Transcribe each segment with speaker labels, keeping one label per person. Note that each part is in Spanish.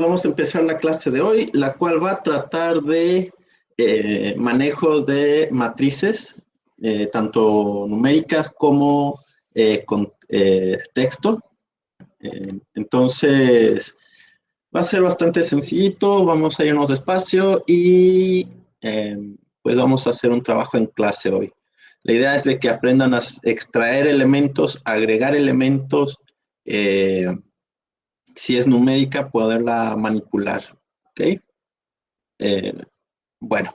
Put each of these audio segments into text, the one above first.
Speaker 1: Vamos a empezar la clase de hoy, la cual va a tratar de manejo de matrices, tanto numéricas como con texto. Entonces, va a ser bastante sencillito, vamos a irnos despacio y pues vamos a hacer un trabajo en clase hoy. La idea es de que aprendan a extraer elementos, agregar elementos, si es numérica, poderla manipular. ¿Ok? Bueno,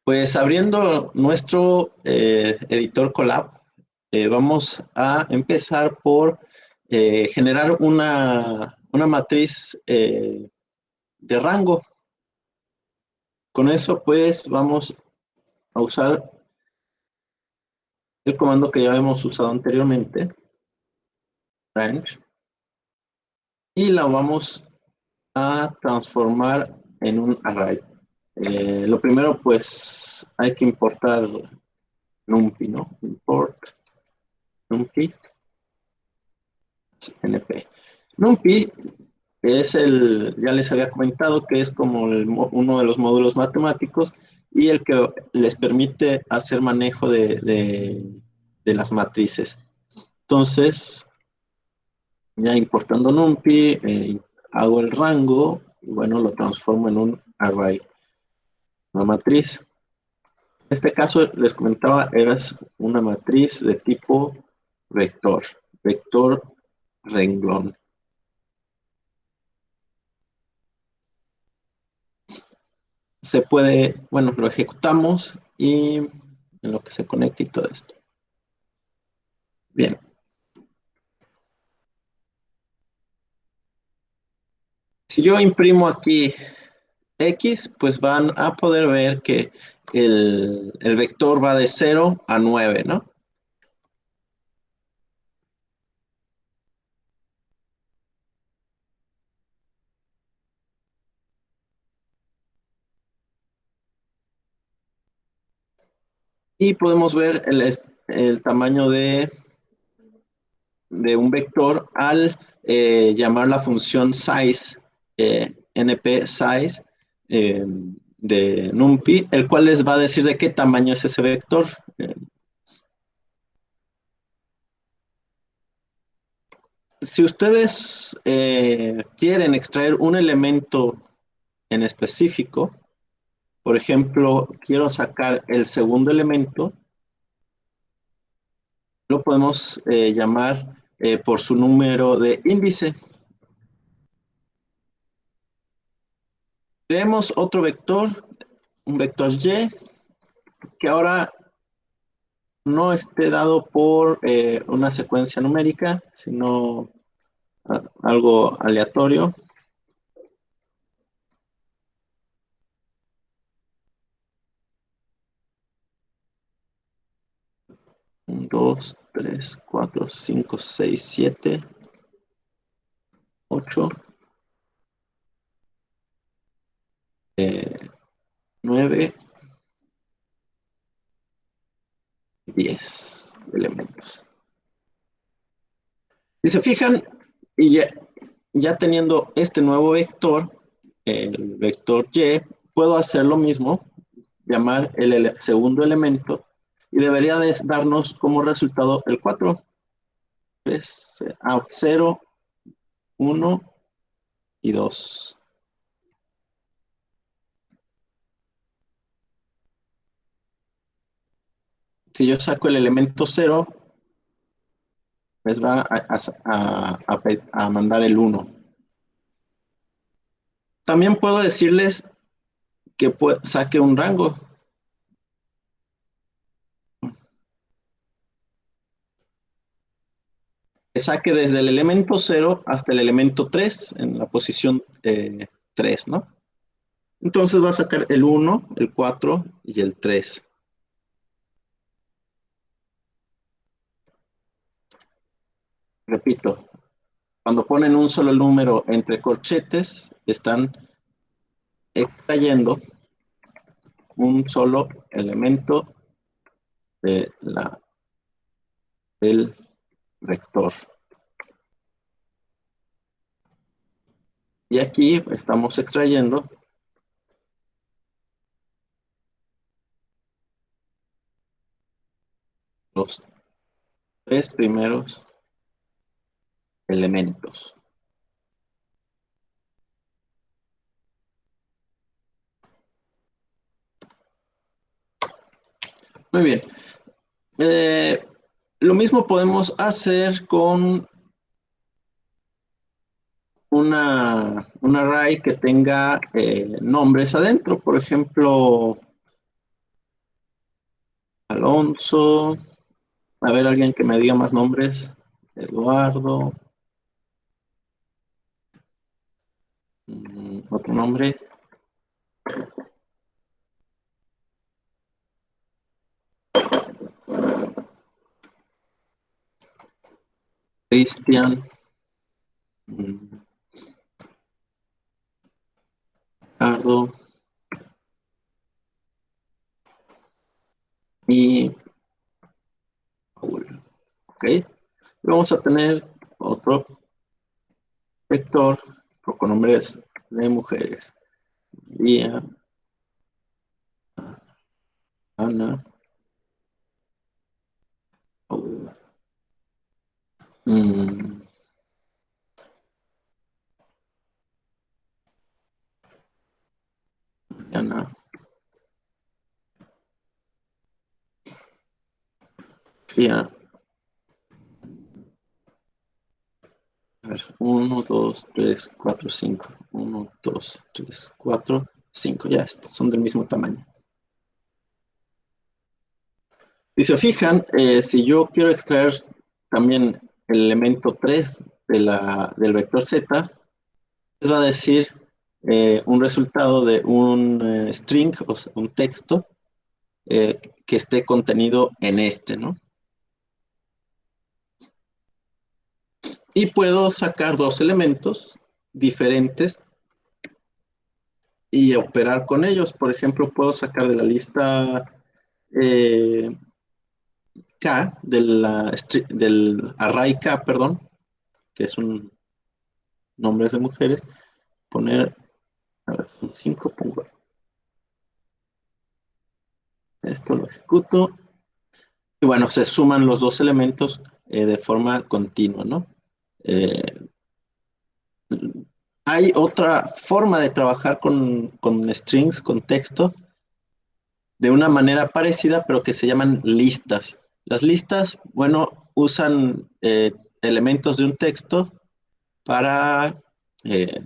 Speaker 1: pues abriendo nuestro editor Colab, vamos a empezar por generar una matriz de rango. Con eso, pues, vamos a usar el comando que ya hemos usado anteriormente, range, y la vamos a transformar en un array. Lo primero, pues, hay que importar NumPy, ¿no? Import NumPy, NP. NumPy es ya les había comentado que es como uno de los módulos matemáticos y el que les permite hacer manejo de las matrices. Entonces, ya importando NumPy, hago el rango y bueno, lo transformo en un array, una matriz. En este caso, les comentaba, era una matriz de tipo vector, vector renglón. Se puede, bueno, lo ejecutamos y en lo que se conecta y todo esto. Bien. Si yo imprimo aquí X, pues van a poder ver que el vector va de 0 a 9, ¿no? Y podemos ver el tamaño de un vector al llamar la función size, np size, de NumPy, el cual les va a decir de qué tamaño es ese vector. Si ustedes quieren extraer un elemento en específico, por ejemplo, quiero sacar el segundo elemento, lo podemos llamar por su número de índice. Creemos otro vector, un vector y, que ahora no esté dado por una secuencia numérica, sino algo aleatorio. Un, 2, 3, 4, 5, 6, 7, 8, 9, 10 elementos. Si se fijan, y ya teniendo este nuevo vector, el vector y, puedo hacer lo mismo, llamar el segundo elemento, y debería de darnos como resultado el 4. 3, 0, 1 y 2. Si yo saco el elemento 0, les va a mandar el 1. También puedo decirles que saque un rango. Que saque desde el elemento 0 hasta el elemento 3, en la posición 3, ¿no? Entonces va a sacar el 1, el 4 y el 3. Repito, cuando ponen un solo número entre corchetes, están extrayendo un solo elemento del vector. Y aquí estamos extrayendo los tres primeros elementos. Muy bien. Lo mismo podemos hacer con un array que tenga nombres adentro. Por ejemplo, Alonso. A ver, alguien que me diga más nombres. Eduardo. Otro nombre. Cristian. Ricardo. Y Paul. Ok. Vamos a tener otro vector con nombres de mujeres. María, Ana, Paul. Mm, Ana, Fia. A ver, 1, 2, 3, 4, 5. 1, 2, 3, 4, 5. Ya son del mismo tamaño. Si se fijan, si yo quiero extraer también el elemento 3 del vector z, les va a decir un resultado de un string, o sea, un texto, que esté contenido en este, ¿no? Y puedo sacar dos elementos diferentes y operar con ellos. Por ejemplo, puedo sacar de la lista eh, K, del array K, perdón, que es un nombres de mujeres, poner, a ver, son 5, pongo esto, lo ejecuto, y bueno, se suman los dos elementos de forma continua, ¿no? Eh, Hay otra forma de trabajar con strings, con texto, de una manera parecida, pero que se llaman listas. Las listas, bueno, usan elementos de un texto para eh,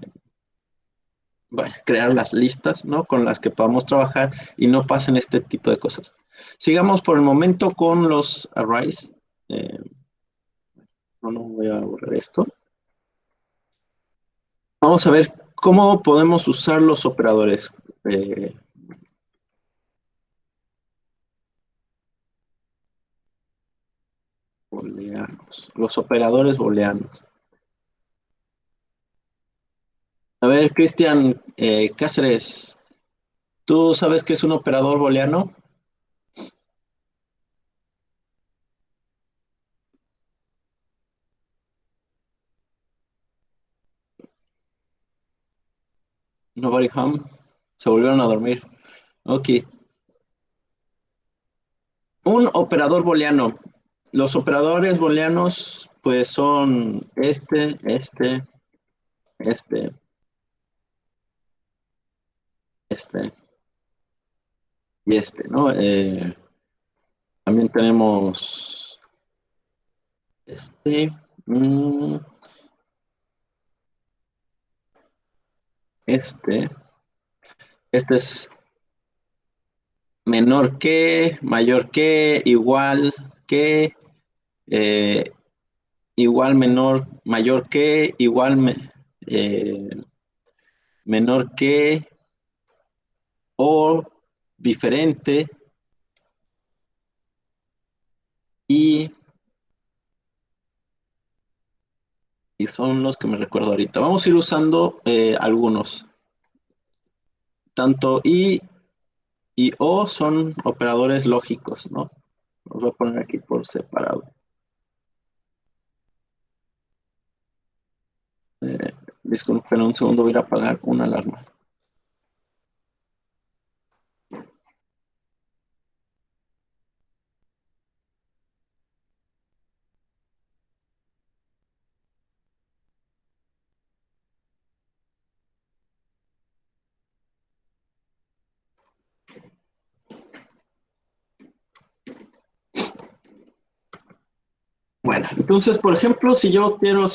Speaker 1: bueno, crear las listas, ¿no? Con las que podamos trabajar y no pasen este tipo de cosas. Sigamos por el momento con los arrays. Eh, no voy a borrar esto. Vamos a ver cómo podemos usar los operadores eh, booleanos, los operadores booleanos. A ver, Cristian Cáceres, ¿tú sabes qué es un operador booleano? Nobody home. Se volvieron a dormir. Ok. Un operador booleano. Los operadores booleanos, pues son este, este y este, ¿no? También tenemos este, mm, este. Este es menor que, mayor que, eh, igual, menor, mayor que, eh, menor que, o diferente, y, y son los que me recuerdo ahorita. Vamos a ir usando algunos. Tanto y o son operadores lógicos, ¿no? Los voy a poner aquí por separado. Disculpen un segundo, voy a ir a apagar una alarma. Bueno, entonces, por ejemplo, si yo quiero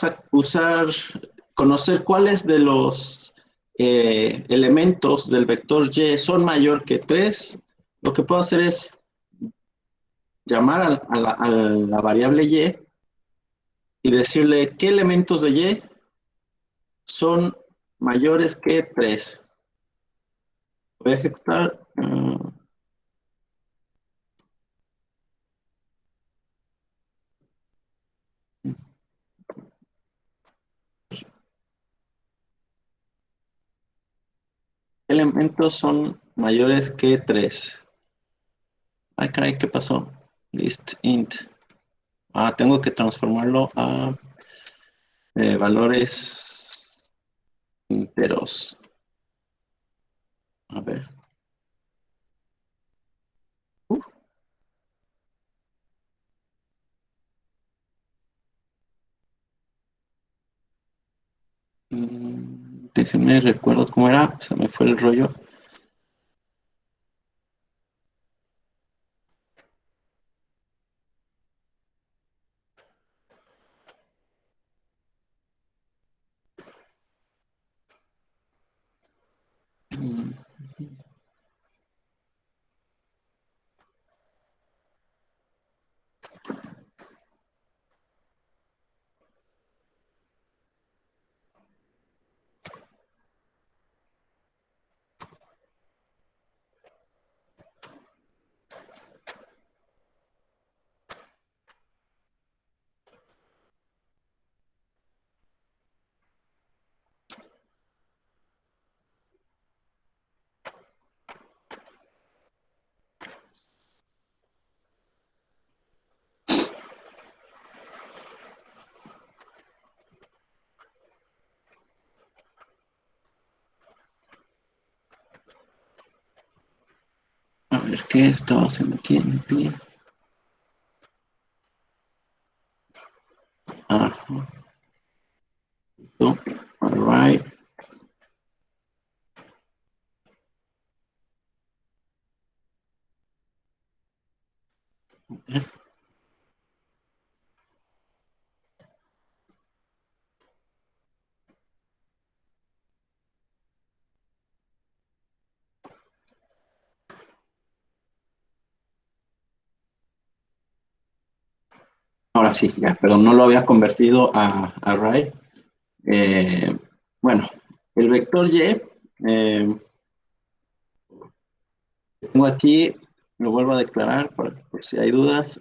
Speaker 1: conocer cuáles de los elementos del vector y son mayor que 3, lo que puedo hacer es llamar a la variable y decirle qué elementos de y son mayores que 3. Voy a ejecutar. Elementos son mayores que 3. Ay, caray, ¿qué pasó? List int. Tengo que transformarlo a valores enteros. A ver. Uf. Déjenme recuerdo cómo era. Se me fue el rollo. Mm, A ver, ¿qué estaba haciendo aquí en el pie? Ah, no. All right. Ahora sí, ya, pero no lo había convertido a array. Eh, bueno, el vector y, tengo aquí, lo vuelvo a declarar por si hay dudas.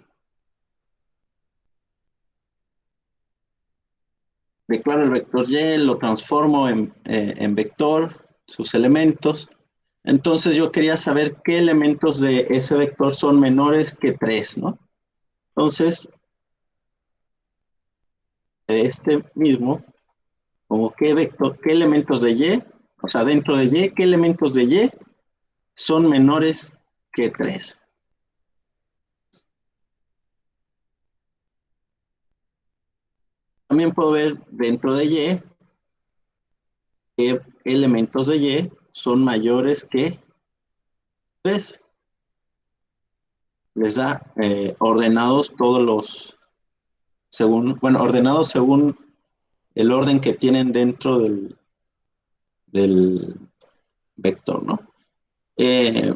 Speaker 1: Declaro el vector y, lo transformo en vector, sus elementos. Entonces yo quería saber qué elementos de ese vector son menores que 3, ¿no? Entonces, de este mismo, como qué vector, qué elementos de y, o sea, dentro de y, qué elementos de y son menores que 3. También puedo ver dentro de y qué elementos de y son mayores que 3. Les da ordenados todos los, ordenados según el orden que tienen dentro del vector, ¿no? Eh,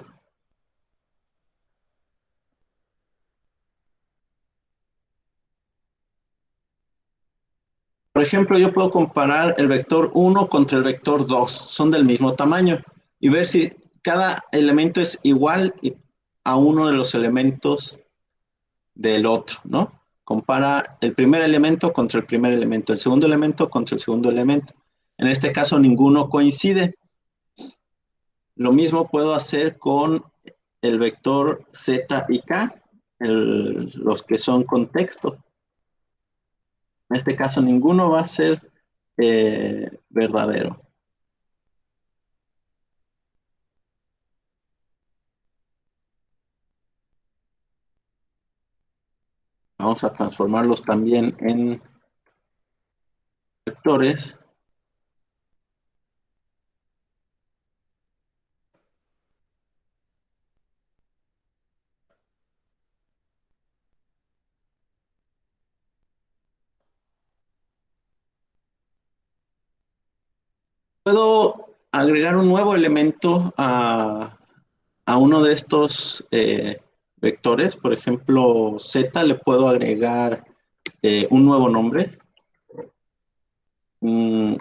Speaker 1: por ejemplo, yo puedo comparar el vector 1 contra el vector 2, son del mismo tamaño, y ver si cada elemento es igual a uno de los elementos del otro, ¿no? Compara el primer elemento contra el primer elemento, el segundo elemento contra el segundo elemento. En este caso, ninguno coincide. Lo mismo puedo hacer con el vector z y k, los que son contexto. En este caso, ninguno va a ser verdadero. Vamos a transformarlos también en vectores. Puedo agregar un nuevo elemento a uno de estos vectores. Por ejemplo, Z le puedo agregar un nuevo nombre. Mm,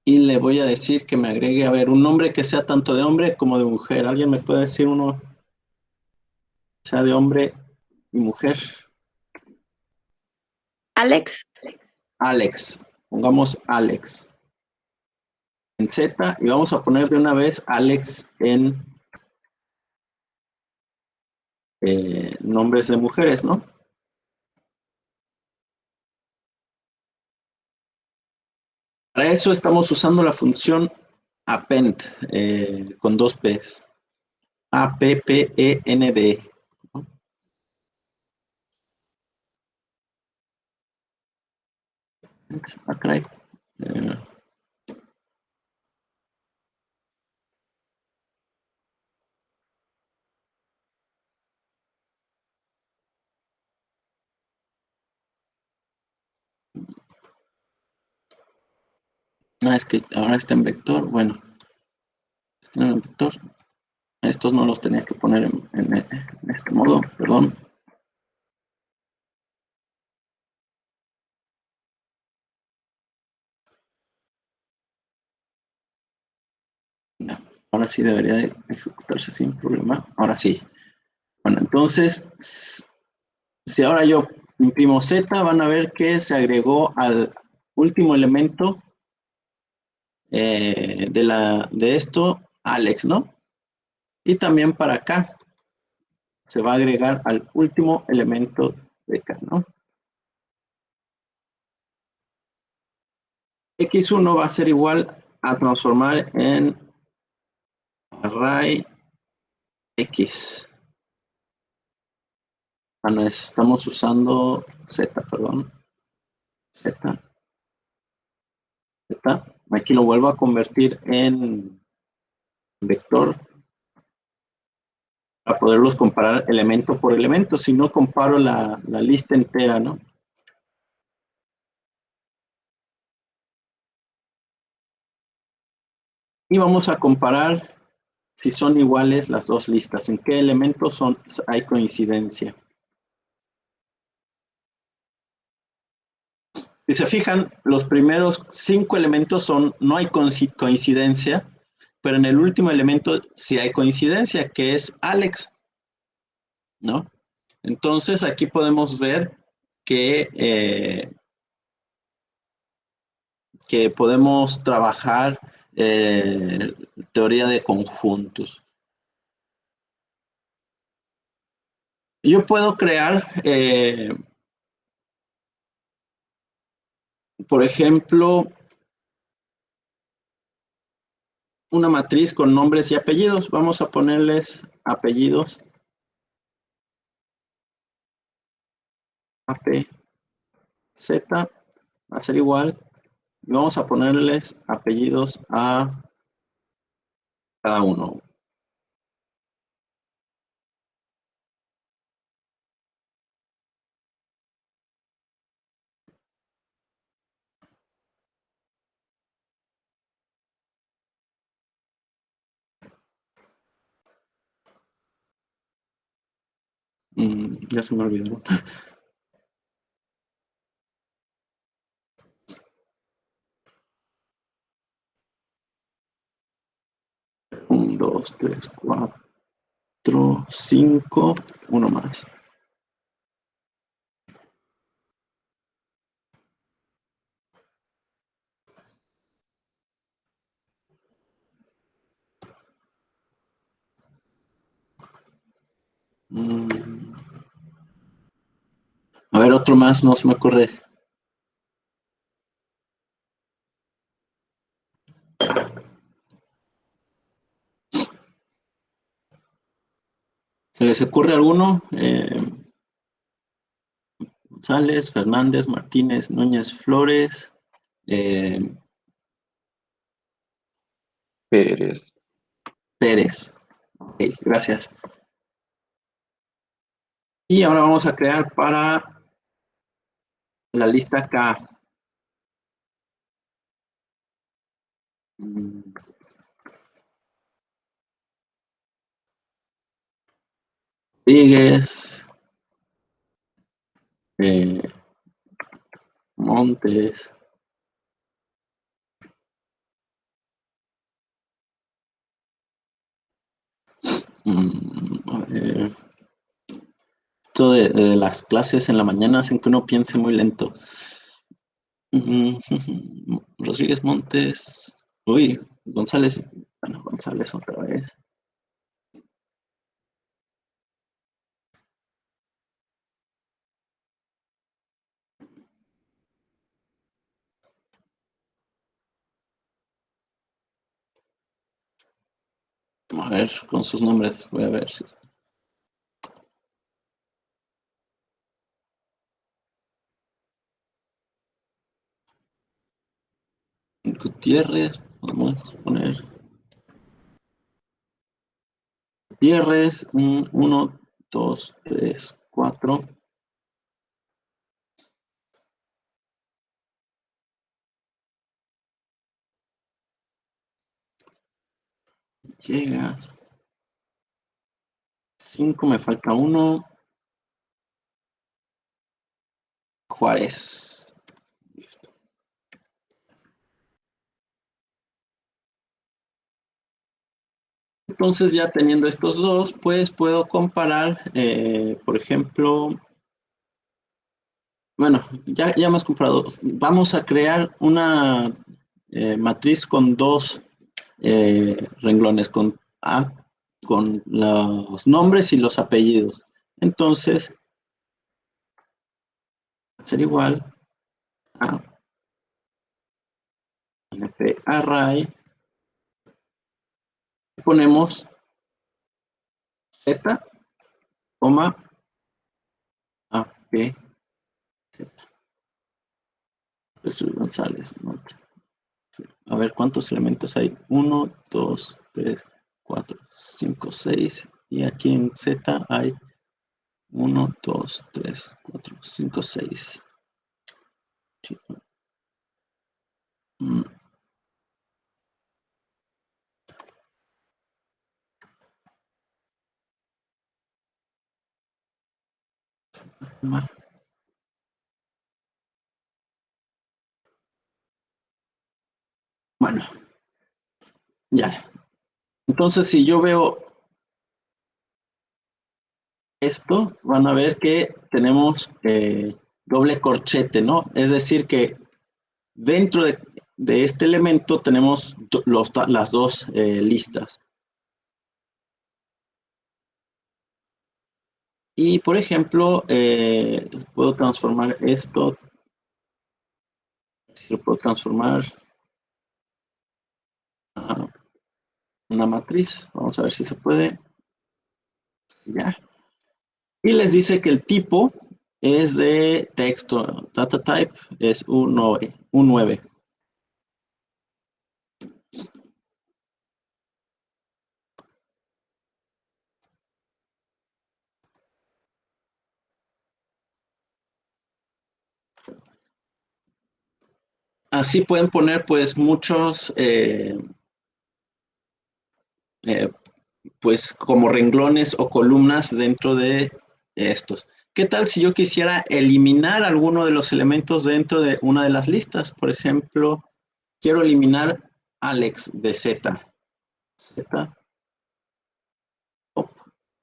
Speaker 1: y le voy a decir que me agregue, a ver, un nombre que sea tanto de hombre como de mujer. ¿Alguien me puede decir uno que sea de hombre y mujer?
Speaker 2: Alex.
Speaker 1: Alex. Pongamos Alex en Z y vamos a poner de una vez Alex en nombres de mujeres, ¿no? Para eso estamos usando la función append con dos P's. A-P-P-E-N-D. ¿No? Ah, caray. Eh, es que ahora está en vector. Bueno, está en vector. Estos no los tenía que poner en este modo, perdón. No, ahora sí debería de ejecutarse sin problema. Ahora sí. Bueno, entonces, si ahora yo imprimo Z, van a ver que se agregó al último elemento de esto, Alex, ¿no? Y también para acá se va a agregar al último elemento de acá, ¿no? X1 va a ser igual a transformar en array X. Bueno, estamos usando Z, perdón. Z, Z. Aquí lo vuelvo a convertir en vector para poderlos comparar elemento por elemento. Si no, comparo la lista entera, ¿no? Y vamos a comparar si son iguales las dos listas, en qué elementos hay coincidencia. Si se fijan, los primeros 5 elementos no hay coincidencia, pero en el último elemento sí hay coincidencia, que es Alex, ¿no? Entonces aquí podemos ver que podemos trabajar teoría de conjuntos. Yo puedo crear, por ejemplo, una matriz con nombres y apellidos. Vamos a ponerles apellidos. AP, Z, va a ser igual. Y vamos a ponerles apellidos a cada uno. Ya se me olvidó. 1, 2, 3, 4, 5, uno más. A ver, otro más, no se me ocurre. ¿Se les ocurre alguno? González, Fernández, Martínez, Núñez, Flores,
Speaker 2: Pérez.
Speaker 1: Pérez. Ok, gracias. Y ahora vamos a crear para la lista K. Rodríguez, Montes, a ver, esto de las clases en la mañana hacen que uno piense muy lento. Rodríguez, Montes, uy, González, bueno, González otra vez. A ver, con sus nombres, voy a ver. Gutiérrez, podemos poner Gutiérrez, 1, 2, 3, 4. Llega. 5, me falta 1. Juárez. Listo. Entonces, ya teniendo estos dos, pues puedo comparar, por ejemplo, bueno, ya hemos comprado. Vamos a crear una matriz con dos renglones, con los nombres y los apellidos. Entonces, va a ser igual a np array. Ponemos z, coma, ap, Jesús González, ¿no? A ver cuántos elementos hay. 1, 2, 3, 4, 5, 6. Y aquí en Z hay 1, 2, 3, 4, 5, 6. Bueno, ya. Entonces, si yo veo esto, van a ver que tenemos doble corchete, ¿no? Es decir, que dentro de este elemento tenemos las dos listas. Y, por ejemplo, puedo transformar esto. Si lo puedo transformar a una matriz. Vamos a ver si se puede. Ya. Y les dice que el tipo es de texto. Data type es un 9. Así pueden poner pues muchos pues como renglones o columnas dentro de estos. ¿Qué tal si yo quisiera eliminar alguno de los elementos dentro de una de las listas? Por ejemplo, quiero eliminar Alex de Z. Z.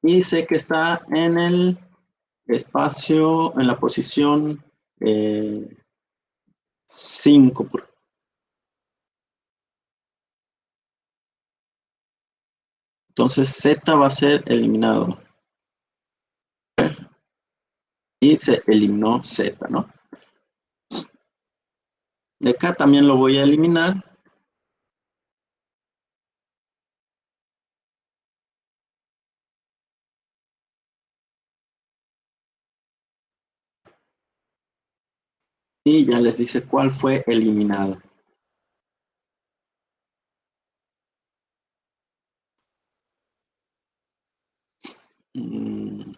Speaker 1: Y sé que está en el espacio, en la posición 5. Entonces Z va a ser eliminado. Y se eliminó Z, ¿no? De acá también lo voy a eliminar. y ya les dice cuál fue eliminado. Mm,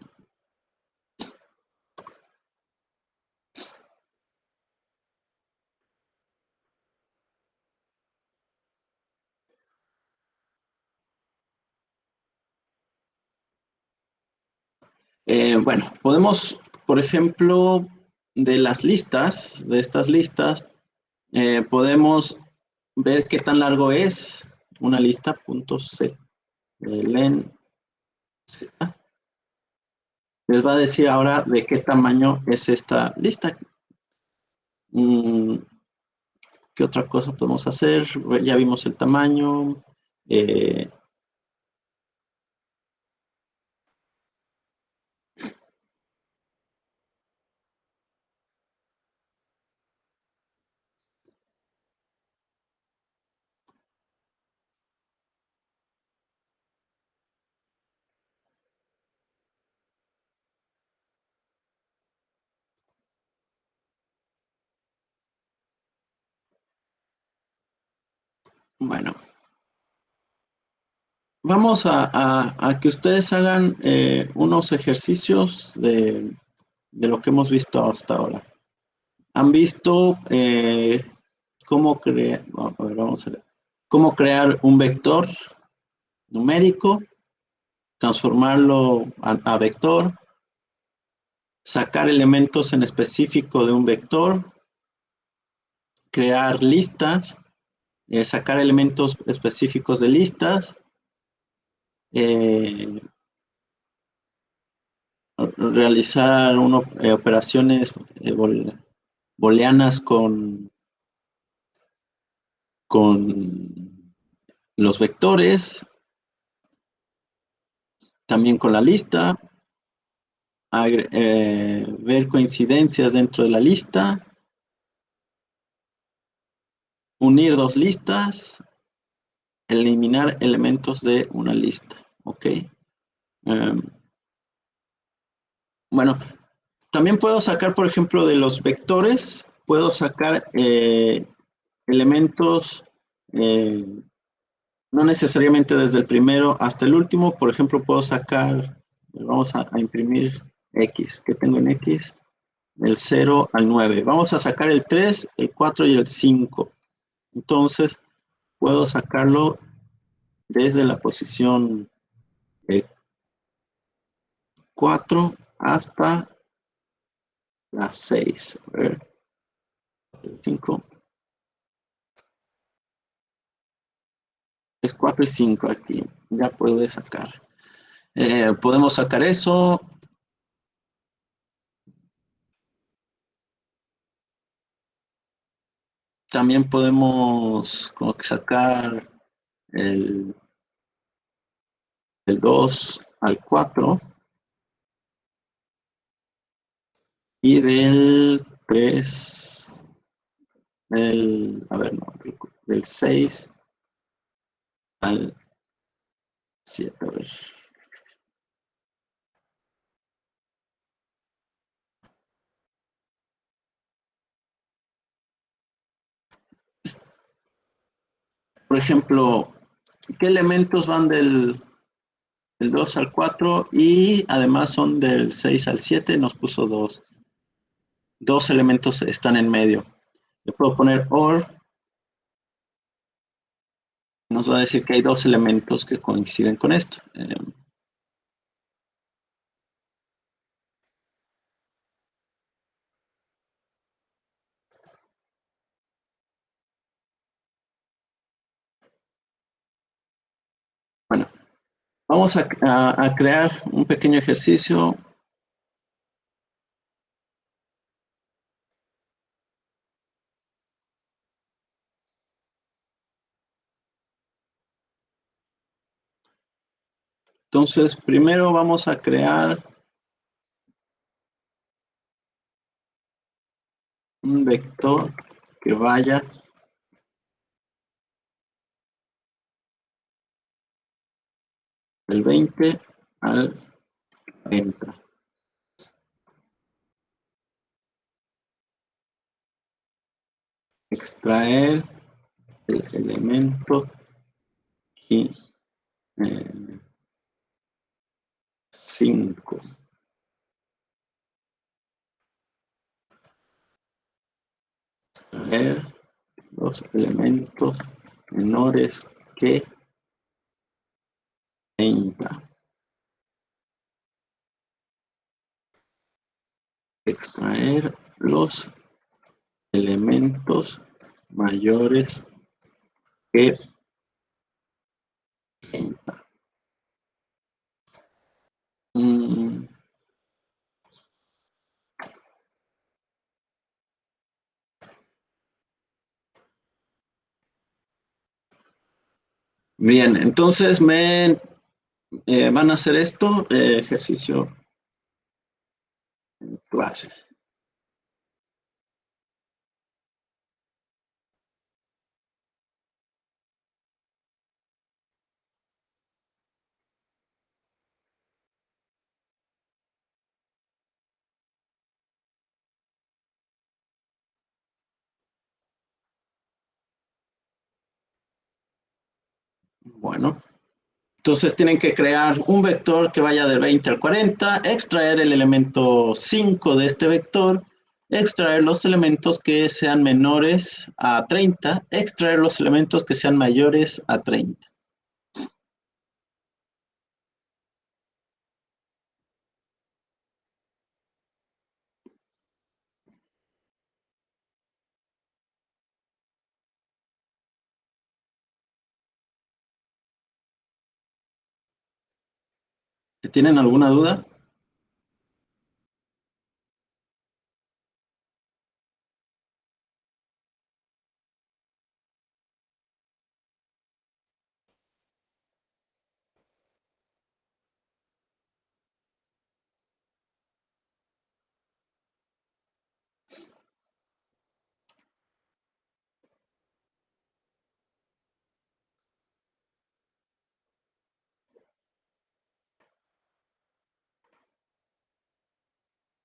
Speaker 1: bueno, podemos, por ejemplo, de las listas, de estas listas, podemos ver qué tan largo es una lista, punto set, len, z. Les va a decir ahora de qué tamaño es esta lista. Mm, ¿Qué otra cosa podemos hacer? Ya vimos el tamaño. Eh, bueno, vamos a que ustedes hagan unos ejercicios de lo que hemos visto hasta ahora. ¿Han visto cómo crear, a ver, vamos a ver, cómo crear un vector numérico, transformarlo a vector, sacar elementos en específico de un vector, crear listas, sacar elementos específicos de listas, eh, realizar operaciones booleanas con los vectores, también con la lista, ver coincidencias dentro de la lista, unir dos listas, eliminar elementos de una lista. ¿Ok? Bueno, también puedo sacar, por ejemplo, de los vectores, puedo sacar elementos, eh, no necesariamente desde el primero hasta el último. Por ejemplo, puedo sacar, vamos a imprimir X. ¿Qué tengo en X? Del 0 al 9. Vamos a sacar el 3, el 4 y el 5. Entonces, puedo sacarlo desde la posición 4 hasta la 6. A ver, 5. Es 4 y 5 aquí. Ya puedo sacar. Podemos sacar eso. También podemos como que sacar el, el 2 al 4 y del 3, a ver, no, del 6 al 7. A ver. Por ejemplo, ¿qué elementos van del 2 al 4 y además son del 6 al 7? Nos puso dos. Dos elementos están en medio. Le puedo poner OR. Nos va a decir que hay dos elementos que coinciden con esto. Bueno, vamos a crear un pequeño ejercicio. Entonces, primero vamos a crear un vector que vaya del 20 al 40. extraer el elemento y 5. Extraer los elementos menores que 30. Extraer los elementos mayores que 30. Bien, entonces van a hacer esto, ejercicio clase. Bueno, entonces tienen que crear un vector que vaya del 20 al 40, extraer el elemento 5 de este vector, extraer los elementos que sean menores a 30, extraer los elementos que sean mayores a 30. ¿Tienen alguna duda?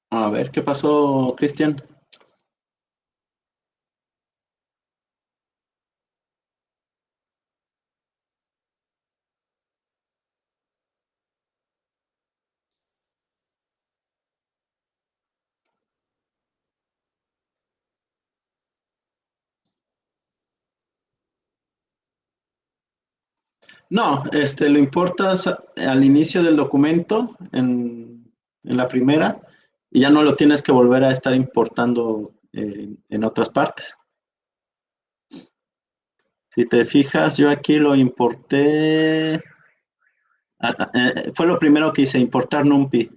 Speaker 1: A ver, ¿qué pasó, Cristian? No, lo importas al inicio del documento, en la primera, y ya no lo tienes que volver a estar importando en otras partes. Si te fijas, yo aquí lo importé, fue lo primero que hice, importar NumPy.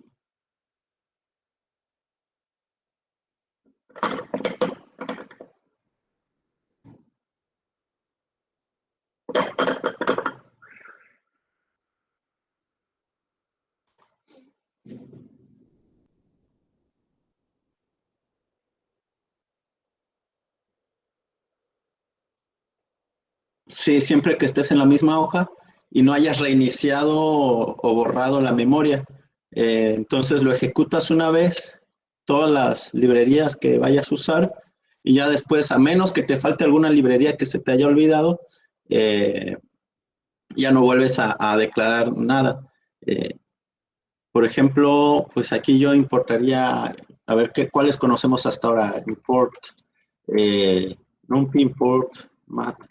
Speaker 1: Sí, siempre que estés en la misma hoja y no hayas reiniciado o borrado la memoria. Entonces lo ejecutas una vez, todas las librerías que vayas a usar, y ya después, a menos que te falte alguna librería que se te haya olvidado, eh, ya no vuelves a declarar nada. Eh, por ejemplo, pues aquí yo importaría, a ver cuáles conocemos hasta ahora. Import, numpy import, matplotlib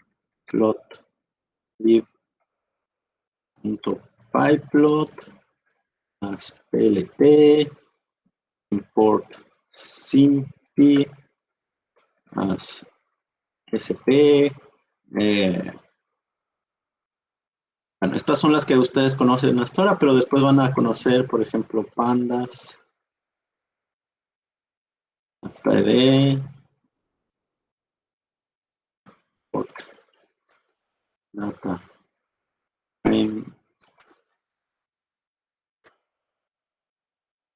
Speaker 1: .pyplot más plt import simpy más sp. Bueno, estas son las que ustedes conocen hasta ahora, pero después van a conocer, por ejemplo, pandas, pd, data frame,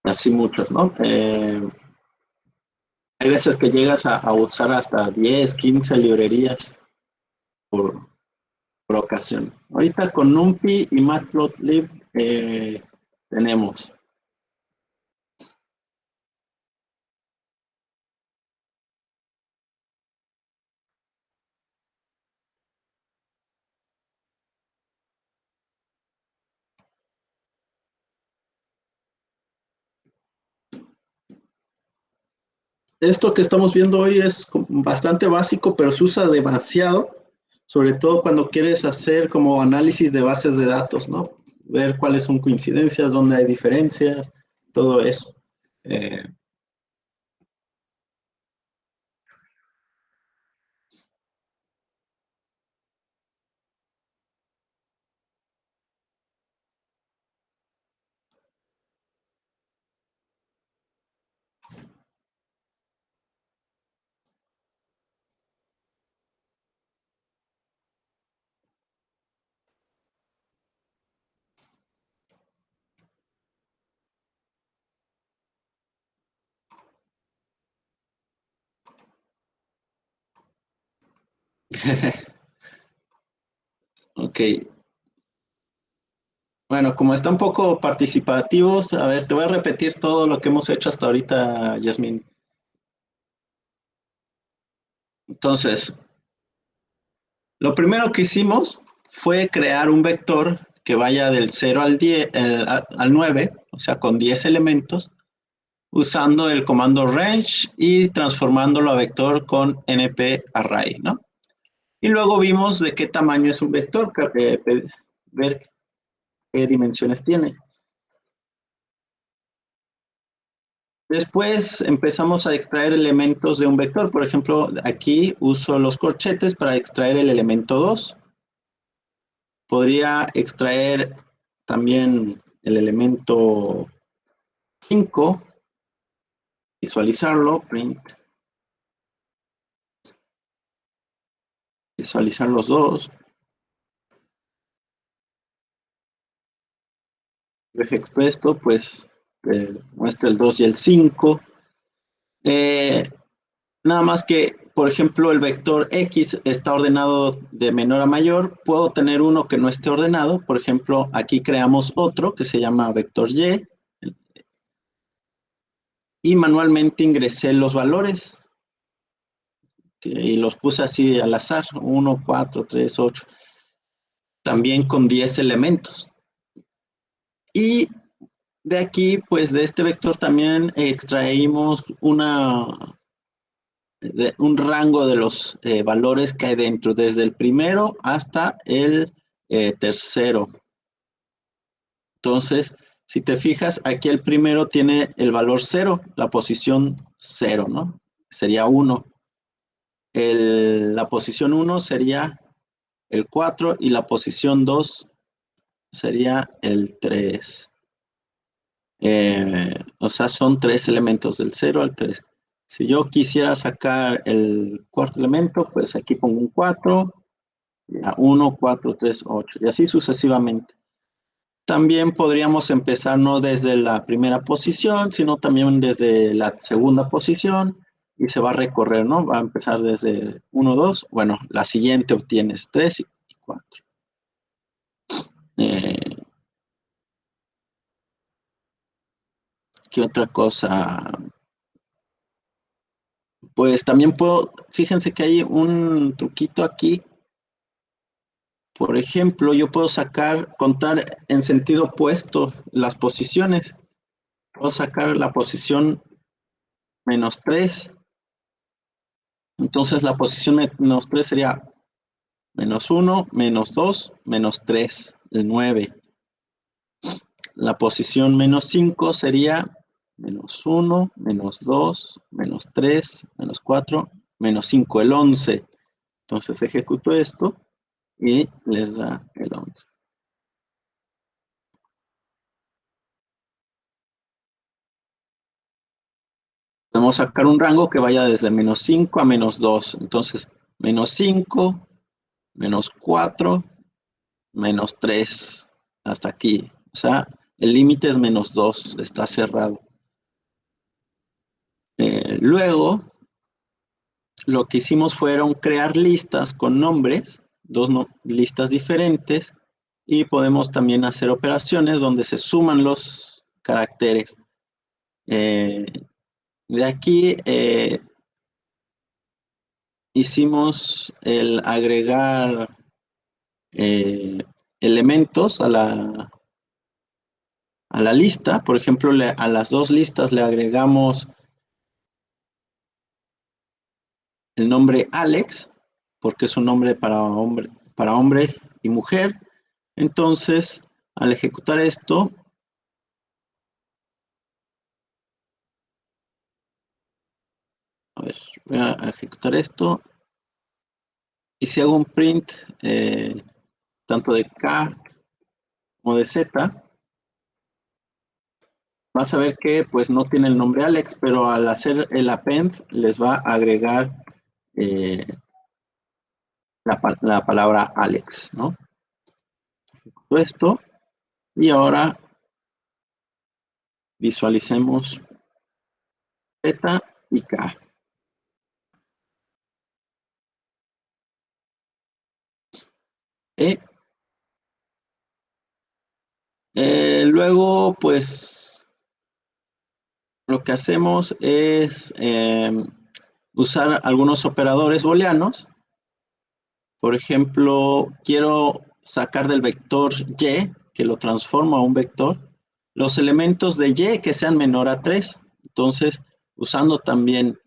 Speaker 1: así muchos, ¿no? Hay veces que llegas a usar hasta 10, 15 librerías por, por ocasión. Ahorita con NumPy y Matplotlib tenemos. esto que estamos viendo hoy es bastante básico, pero se usa demasiado, sobre todo cuando quieres hacer como análisis de bases de datos, ¿no? Ver cuáles son coincidencias, dónde hay diferencias, todo eso. Eh, ok, bueno, como está un poco participativos, a ver, te voy a repetir todo lo que hemos hecho hasta ahorita, Yasmin. Entonces, lo primero que hicimos fue crear un vector que vaya del 0 al 10, al 9, o sea, con 10 elementos, usando el comando range y transformándolo a vector con nparray, ¿no? Y luego vimos de qué tamaño es un vector, ver qué dimensiones tiene. Después empezamos a extraer elementos de un vector. Por ejemplo, aquí uso los corchetes para extraer el elemento 2. Podría extraer también el elemento 5, visualizarlo, print, visualizar los dos. Ejecto esto, pues muestra el 2 y el 5. Eh, Nada más que, por ejemplo, el vector X está ordenado de menor a mayor. Puedo tener uno que no esté ordenado. Por ejemplo, aquí creamos otro que se llama vector Y y manualmente ingresé los valores y los puse así al azar, 1, 4, 3, 8, también con 10 elementos. Y de aquí, pues de este vector también extraímos un rango de los valores que hay dentro, desde el primero hasta el tercero. Entonces, si te fijas, aquí el primero tiene el valor 0, la posición 0, ¿no? Sería 1. La posición 1 sería el 4 y la posición 2 sería el 3. O sea, son 3 elementos del 0 al 3. Si yo quisiera sacar el cuarto elemento, pues aquí pongo un 4, 1, 4, 3, 8 y así sucesivamente. También podríamos empezar no desde la primera posición, sino también desde la segunda posición y se va a recorrer, ¿no? Va a empezar desde 1, 2. Bueno, la siguiente obtienes 3 y 4. Eh, ¿Qué otra cosa? Pues también puedo, fíjense que hay un truquito aquí. Por ejemplo, yo puedo contar en sentido opuesto las posiciones. Puedo sacar la posición -3. Entonces la posición -3 sería -1, -2, -3, el 9. La posición -5 sería -1, -2, -3, -4, -5, el 11. Entonces ejecuto esto y les da el 11. Podemos sacar un rango que vaya desde -5 a -2. Entonces, -5, -4, -3, hasta aquí. O sea, el límite es -2, está cerrado. Luego, lo que hicimos fueron crear listas con nombres, dos listas diferentes, y podemos también hacer operaciones donde se suman los caracteres. Eh, de aquí hicimos el agregar eh, elementos a la lista. Por ejemplo, a las dos listas le agregamos el nombre Alex, porque es un nombre para hombre y mujer. Entonces, al ejecutar esto, a ver, voy a ejecutar esto, y si hago un print tanto de K como de Z, vas a ver que pues no tiene el nombre Alex, pero al hacer el append les va a agregar eh, la palabra Alex, ¿no? Esto, y ahora visualicemos Z y K. Luego, pues, lo que hacemos es usar algunos operadores booleanos. Por ejemplo, quiero sacar del vector y, que lo transformo a un vector, los elementos de y que sean menor a 3. Entonces, usando también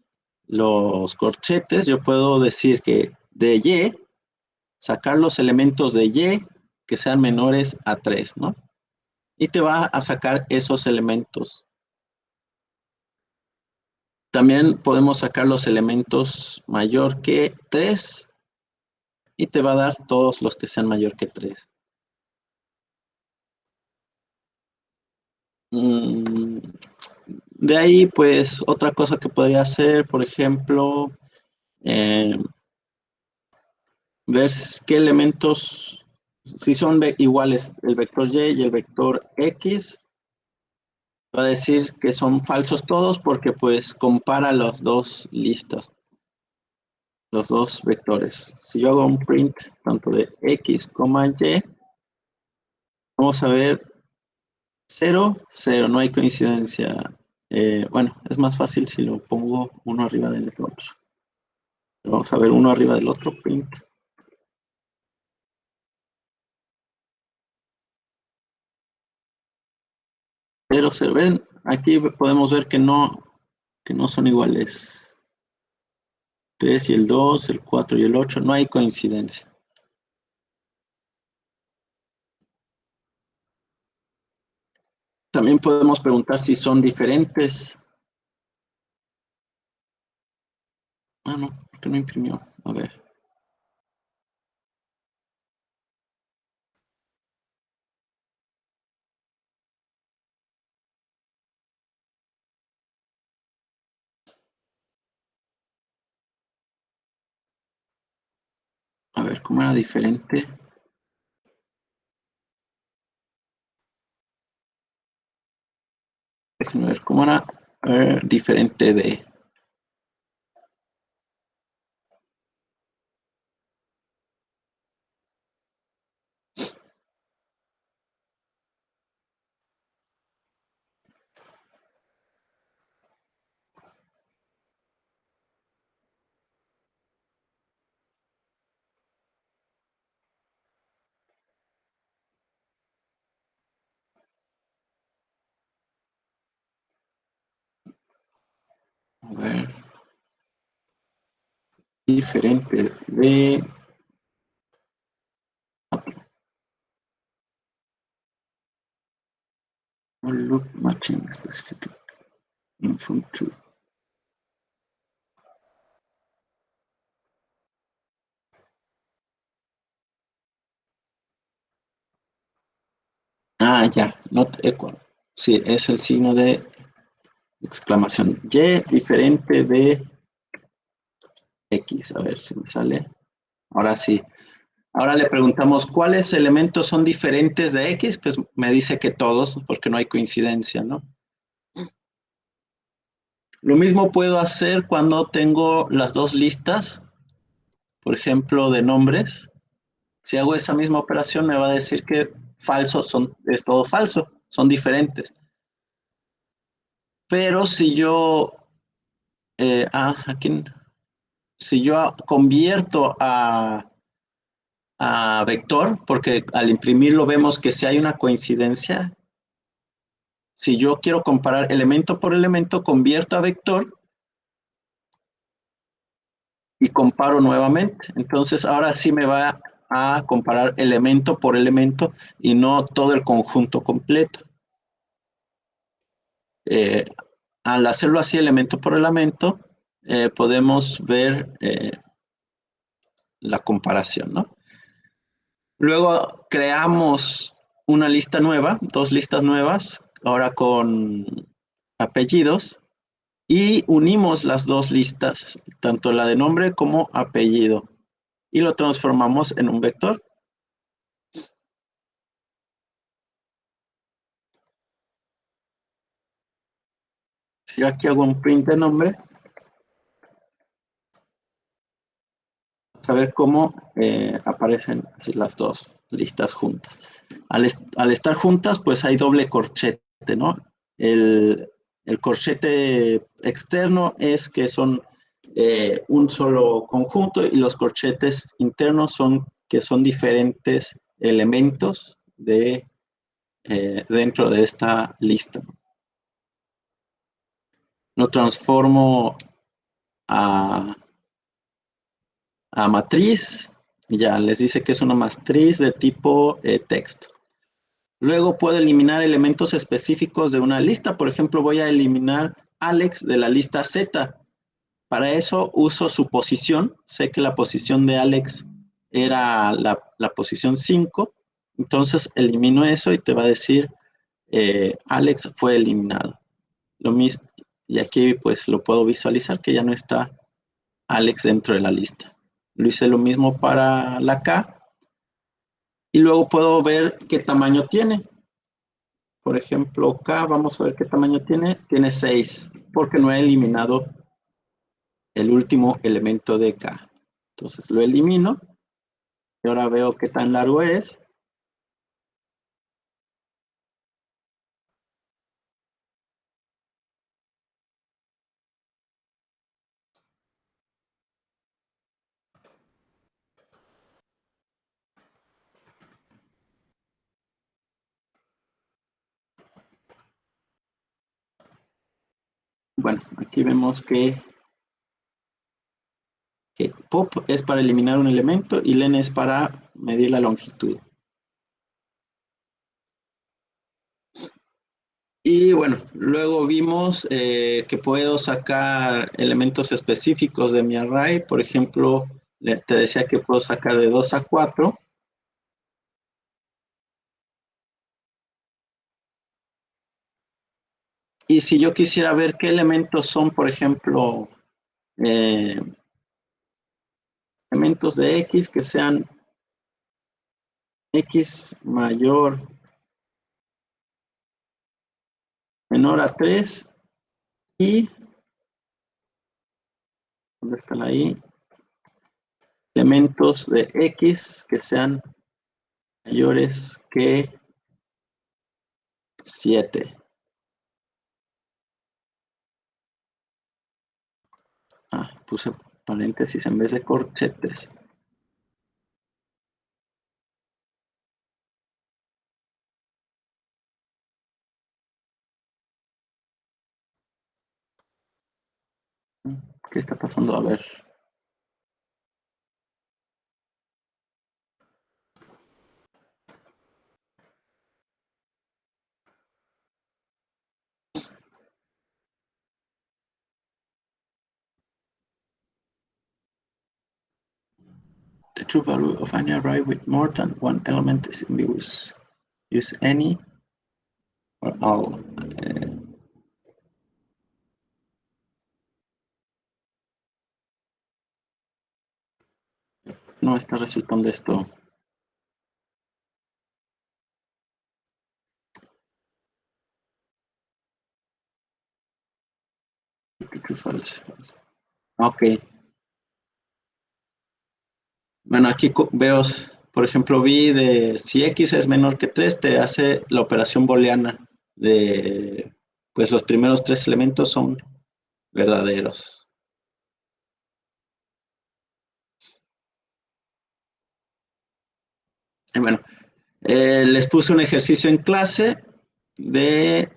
Speaker 1: los corchetes, yo puedo decir que de y, sacar los elementos de y que sean menores a 3, ¿no? Y te va a sacar esos elementos. También podemos sacar los elementos mayor que 3 y te va a dar todos los que sean mayor que 3. De ahí, pues, otra cosa que podría hacer, por ejemplo, eh, ver qué elementos, si son iguales el vector y el vector x, va a decir que son falsos todos porque pues compara las dos listas, los dos vectores. Si yo hago un print tanto de x, y, vamos a ver 0, 0, no hay coincidencia. Bueno, es más fácil si lo pongo uno arriba del otro. Vamos a ver uno arriba del otro, print. Pero se ven, aquí podemos ver que no son iguales. 3 y el 2, el 4 y el 8, no hay coincidencia. También podemos preguntar si son diferentes. Ah, no, ¿por qué no imprimió? A ver. A ver, ¿cómo era diferente? Déjenme ver, ¿cómo era diferente de? A ver, diferente de loop matching specific info to. Ah, ya, not equal. Sí, es el signo de exclamación. Y diferente de X. A ver si me sale. Ahora sí. Ahora le preguntamos cuáles elementos son diferentes de X. Pues me dice que todos, porque no hay coincidencia, ¿no? Lo mismo puedo hacer cuando tengo las dos listas, por ejemplo, de nombres. Si hago esa misma operación, me va a decir que falsos es todo falso, son diferentes. Pero si yo, aquí, si yo convierto a vector, porque al imprimirlo vemos que si hay una coincidencia, si yo quiero comparar elemento por elemento, convierto a vector y comparo nuevamente. Entonces, ahora sí me va a comparar elemento por elemento y no todo el conjunto completo. Al hacerlo así elemento por elemento, podemos ver la comparación, ¿no? Luego creamos una lista nueva, dos listas nuevas, ahora con apellidos, y unimos las dos listas, tanto la de nombre como apellido, y lo transformamos en un vector. Si yo aquí hago un print de nombre, a ver cómo aparecen así las dos listas juntas. Al estar juntas, pues hay doble corchete, ¿no? El corchete externo es que son un solo conjunto y los corchetes internos son que son diferentes elementos dentro de esta lista. Lo transformo a matriz, ya les dice que es una matriz de tipo texto. Luego puedo eliminar elementos específicos de una lista. Por ejemplo, voy a eliminar Alex de la lista Z. Para eso uso su posición. Sé que la posición de Alex era la posición 5. Entonces elimino eso y te va a decir Alex fue eliminado. Lo mismo, y aquí pues lo puedo visualizar que ya no está Alex dentro de la lista. Lo hice lo mismo para la K y luego puedo ver qué tamaño tiene. Por ejemplo, K, vamos a ver qué tamaño tiene. Tiene 6 porque no he eliminado el último elemento de K. Entonces lo elimino y ahora veo qué tan largo es. Bueno, aquí vemos que pop es para eliminar un elemento y len es para medir la longitud. Y bueno, luego vimos que puedo sacar elementos específicos de mi array. Por ejemplo, te decía que puedo sacar de 2 a 4. Y si yo quisiera ver qué elementos son, por ejemplo, eh, elementos de X que sean X mayor, menor a 3 y, ¿dónde están ahí? Elementos de X que sean mayores que 7. Puse paréntesis en vez de corchetes. ¿Qué está pasando? A ver. The true value of any array with more than one element is ambiguous. Use any or all. No está resultando esto. Ok. Bueno, aquí veo, por ejemplo, vi de si X es menor que 3, te hace la operación booleana de, pues los primeros 3 elementos son verdaderos. Y bueno, les puse un ejercicio en clase de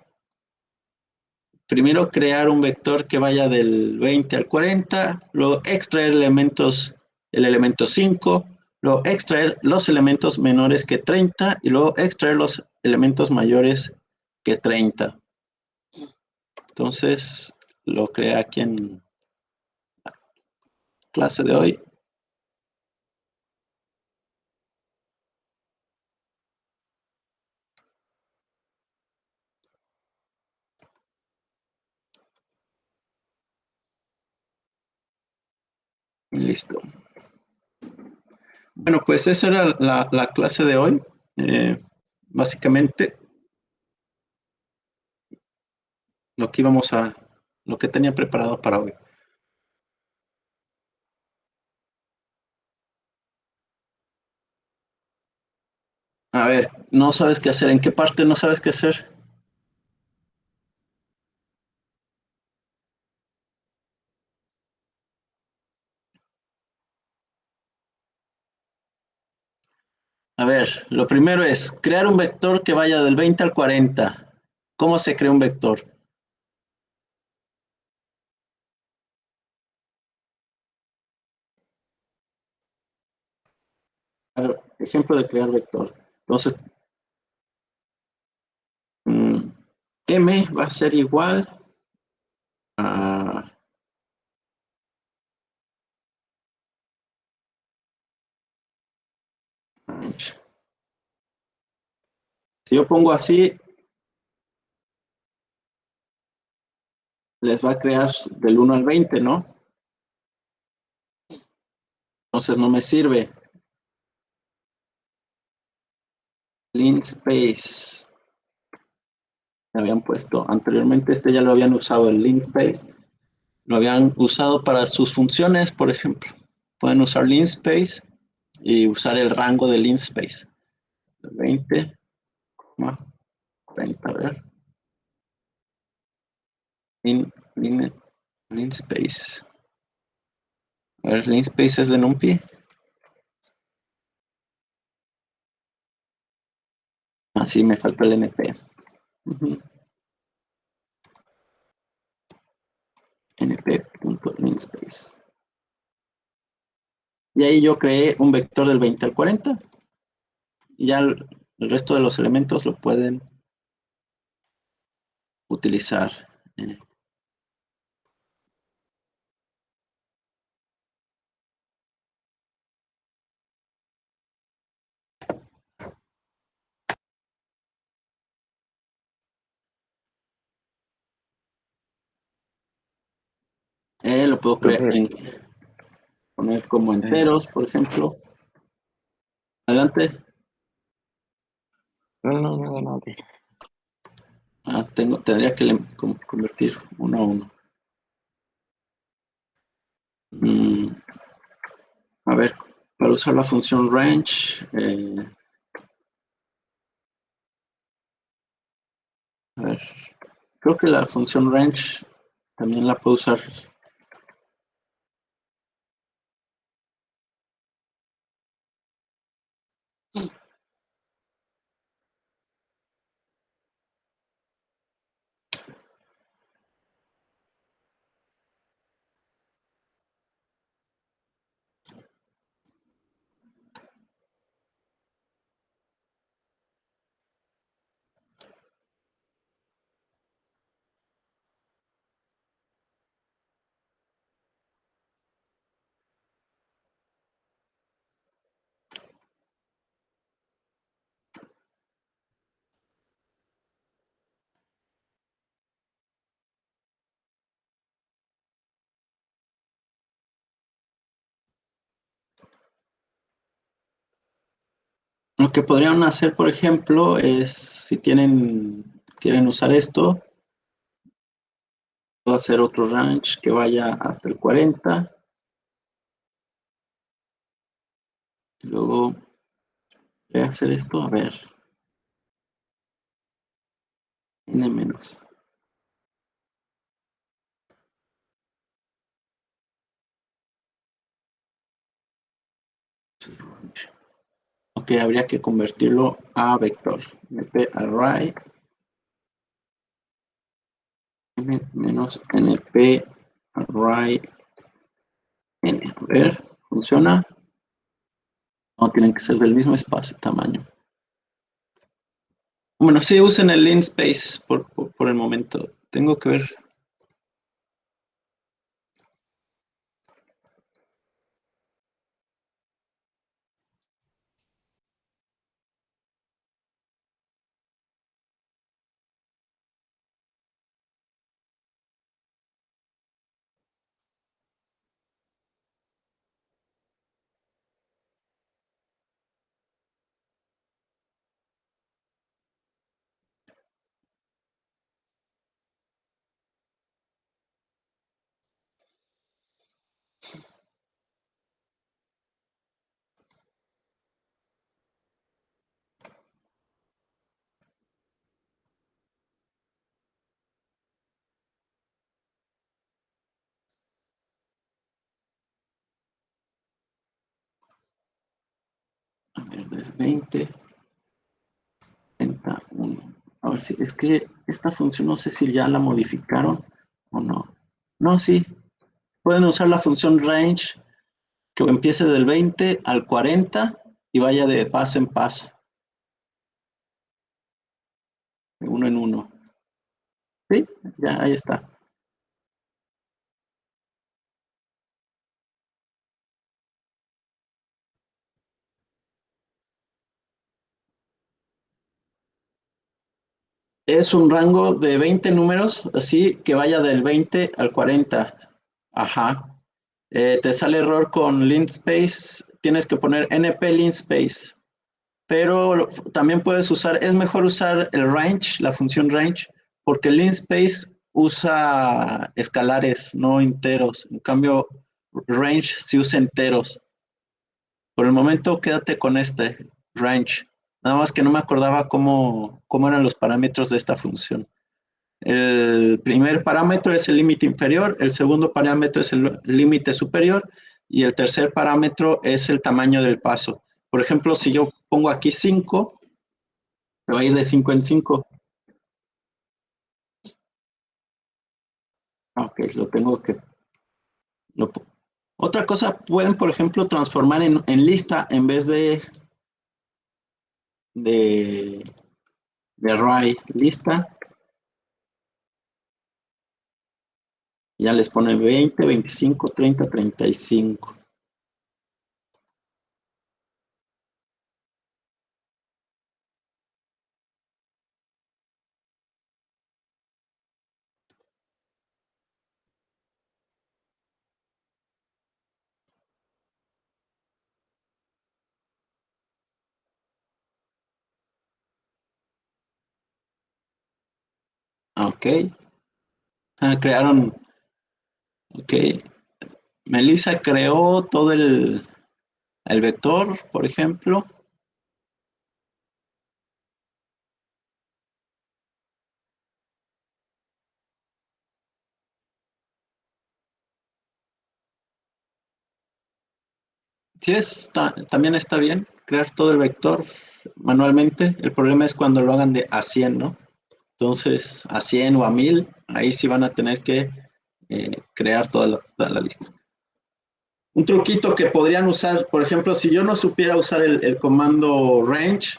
Speaker 1: primero crear un vector que vaya del 20 al 40, luego extraer elementos, el elemento 5, luego extraer los elementos menores que 30 y luego extraer los elementos mayores que 30. Entonces, lo creé aquí en la clase de hoy. Y listo. Bueno, pues esa era la clase de hoy. Básicamente, lo que lo que tenía preparado para hoy. A ver, no sabes qué hacer. ¿En qué parte no sabes qué hacer? A ver, lo primero es crear un vector que vaya del 20 al 40. ¿Cómo se crea un vector? A ver, ejemplo de crear vector. Entonces, M va a ser igual a... Si yo pongo así, les va a crear del 1 al 20, ¿no? Entonces no me sirve. Linspace. Habían puesto anteriormente, este ya lo habían usado el linspace. Lo habían usado para sus funciones, por ejemplo. Pueden usar linspace y usar el rango de linspace. 20, 30, a ver. Lin, lin, linspace. A ver, linspace es de NumPy. Así me falta el NP. np.linspace. Y ahí yo creé un vector del 20 al 40. Y ya el resto de los elementos lo pueden utilizar. Lo puedo crear
Speaker 2: Profe,
Speaker 1: poner como
Speaker 2: eh,
Speaker 1: enteros, por ejemplo. Adelante.
Speaker 2: no.
Speaker 1: Tendría que convertir uno a uno. A ver, para usar la función range, a ver, creo que la función range también la puedo usar. Lo que podrían hacer, por ejemplo, es si quieren usar esto, puedo hacer otro range que vaya hasta el 40. Y luego voy a hacer esto, a ver, n menos. Ok, habría que convertirlo a vector. MP array menos np array n. A ver, ¿funciona? No, tienen que ser del mismo espacio, tamaño. Bueno, sí, usen el linspace por el momento. Tengo que ver. A ver, de 20, 31. A ver si es que esta función no sé si ya la modificaron o no. No, sí. Pueden usar la función range que empiece del 20 al 40 y vaya de paso en paso, de uno en uno. Sí, ya ahí está. Es un rango de 20 números, así que vaya del 20 al 40. Ajá. Te sale error con linspace, tienes que poner np linspace. Pero también puedes usar, es mejor usar el range, la función range, porque el linspace usa escalares, no enteros. En cambio, range sí usa enteros. Por el momento, quédate con este range. Nada más que no me acordaba cómo eran los parámetros de esta función. El primer parámetro es el límite inferior, el segundo parámetro es el límite superior y el tercer parámetro es el tamaño del paso. Por ejemplo, si yo pongo aquí 5, se va a ir de 5 en 5. Ok, lo tengo que... Lo, otra cosa, pueden, por ejemplo, transformar en lista en vez de, de array. Lista, ya les pone 20, 25, 30, 35. Ok, crearon... Ok, Melissa creó todo el vector, por ejemplo. Sí, también está bien crear todo el vector manualmente. El problema es cuando lo hagan de a 100, ¿no? Entonces, a 100 o a 1000, ahí sí van a tener que crear toda la lista. Un truquito que podrían usar, por ejemplo, si yo no supiera usar el comando range,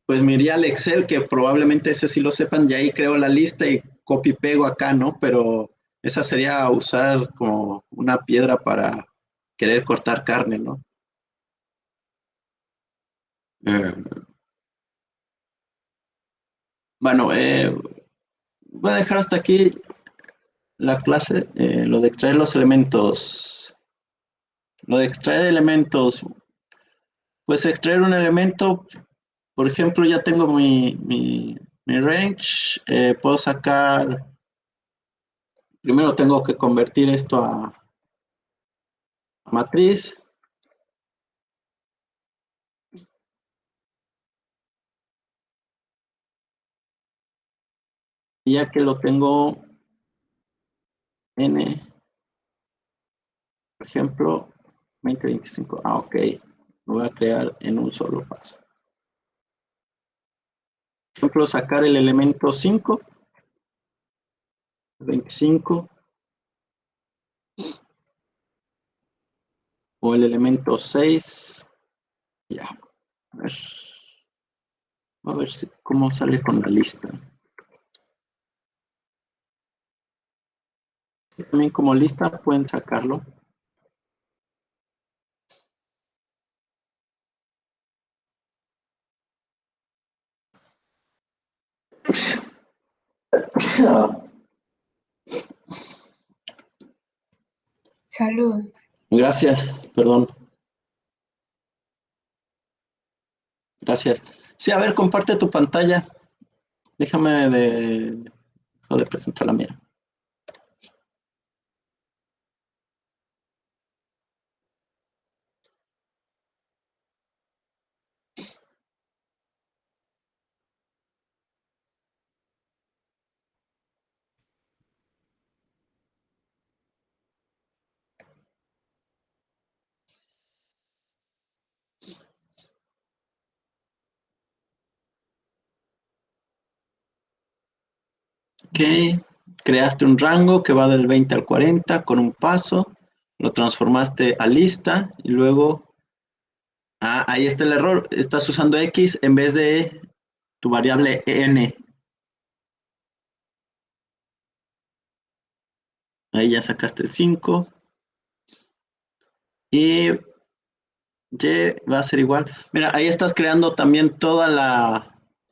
Speaker 1: pues me iría al Excel, que probablemente ese sí lo sepan, y ahí creo la lista y copy pego acá, ¿no? Pero esa sería usar como una piedra para querer cortar carne, ¿no? Eh, bueno, voy a dejar hasta aquí la clase, lo de extraer los elementos. Lo de extraer elementos, pues extraer un elemento, por ejemplo, ya tengo mi range, puedo sacar, primero tengo que convertir esto a matriz, y ya que lo tengo n, por ejemplo, 2025, ok, lo voy a crear en un solo paso. Por ejemplo, sacar el elemento 5, 25 o el elemento 6. Ya, a ver cómo sale con la lista. Y también como lista pueden sacarlo.
Speaker 2: Salud.
Speaker 1: Gracias, perdón. Gracias. Sí, a ver, comparte tu pantalla. Déjame dejo de presentar la mía. Ok, creaste un rango que va del 20 al 40 con un paso, lo transformaste a lista y luego, ahí está el error, estás usando X en vez de tu variable N. Ahí ya sacaste el 5 y Y va a ser igual. Mira, ahí estás creando también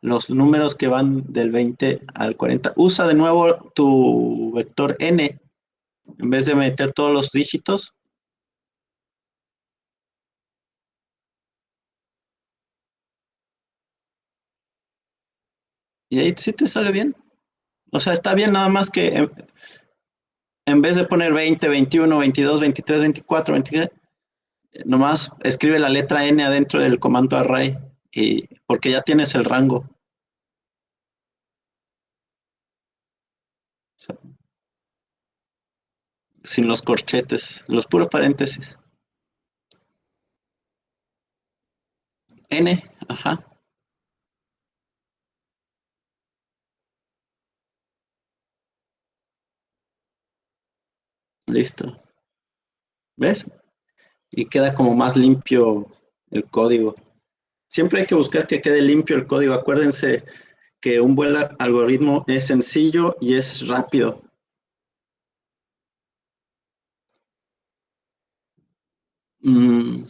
Speaker 1: los números que van del 20 al 40. Usa de nuevo tu vector n en vez de meter todos los dígitos. Y ahí sí te sale bien. O sea, está bien nada más que en vez de poner 20, 21, 22, 23, 24, 23, nomás escribe la letra n adentro del comando array porque ya tienes el rango. O sea, sin los corchetes, los puros paréntesis. N, ajá. Listo. ¿Ves? Y queda como más limpio el código. Siempre hay que buscar que quede limpio el código. Acuérdense que un buen algoritmo es sencillo y es rápido. Mm,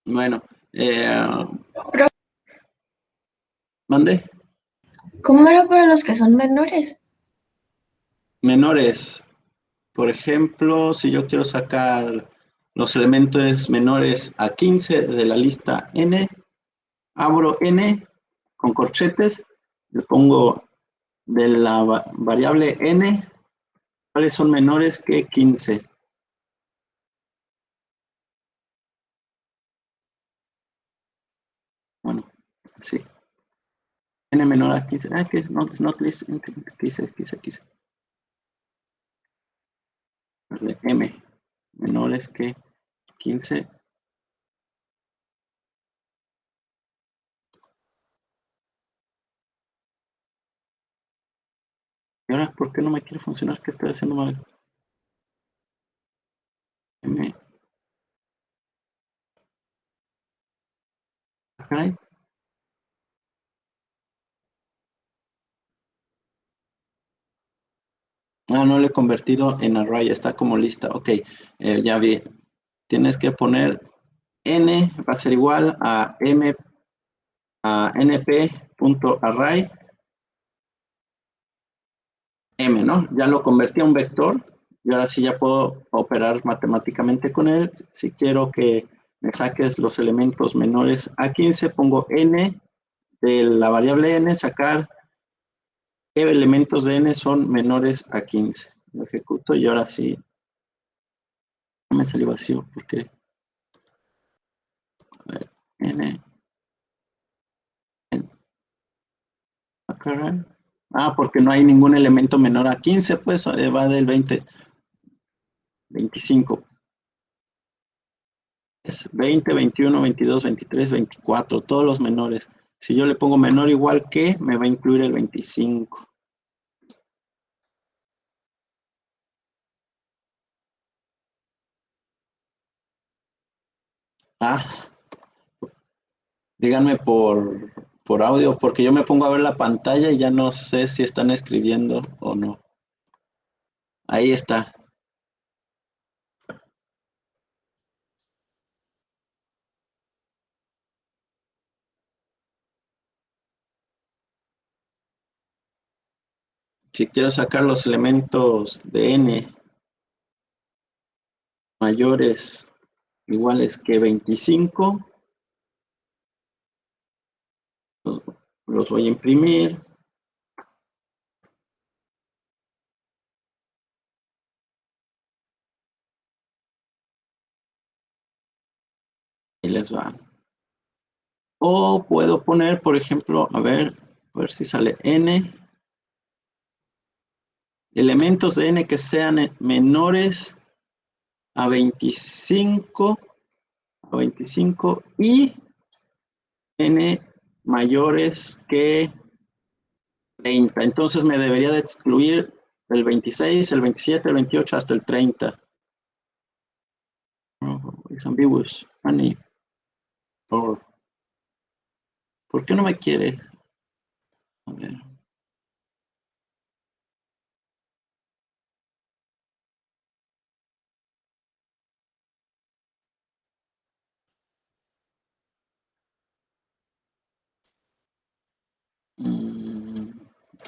Speaker 1: bueno, mande.
Speaker 2: ¿Cómo era para los que son menores?
Speaker 1: Menores. Por ejemplo, si yo quiero sacar los elementos menores a 15 de la lista n, abro n con corchetes, le pongo de la variable n, cuáles son menores que 15. Bueno, sí. N menor a 15. Ah, que no, it's not list. Quise. M menores que 15. ¿Y ahora por qué no me quiere funcionar? ¿Qué estoy haciendo mal? M. Ajá. Ah, no le he convertido en array, está como lista. Ok, ya vi. Tienes que poner n, va a ser igual a m a np.array m, ¿no? Ya lo convertí a un vector y ahora sí ya puedo operar matemáticamente con él. Si quiero que me saques los elementos menores a 15, pongo n de la variable n, sacar qué elementos de n son menores a 15. Lo ejecuto y ahora sí me salió vacío porque a ver, n, caray. Ah, porque no hay ningún elemento menor a 15, pues va del 20, 25. Es 20, 21, 22, 23, 24, todos los menores. Si yo le pongo menor igual que, me va a incluir el 25. Ah, díganme por audio, porque yo me pongo a ver la pantalla y ya no sé si están escribiendo o no. Ahí está. Si quiero sacar los elementos de n mayores iguales que 25, los voy a imprimir. Y les va. O puedo poner, por ejemplo, a ver si sale n. Elementos de n que sean menores a 25, y n mayores que 30. Entonces me debería de excluir el 26, el 27, el 28 hasta el 30. Oh, it's ambiguous. Honey. Or, ¿por qué no me quiere? A ver.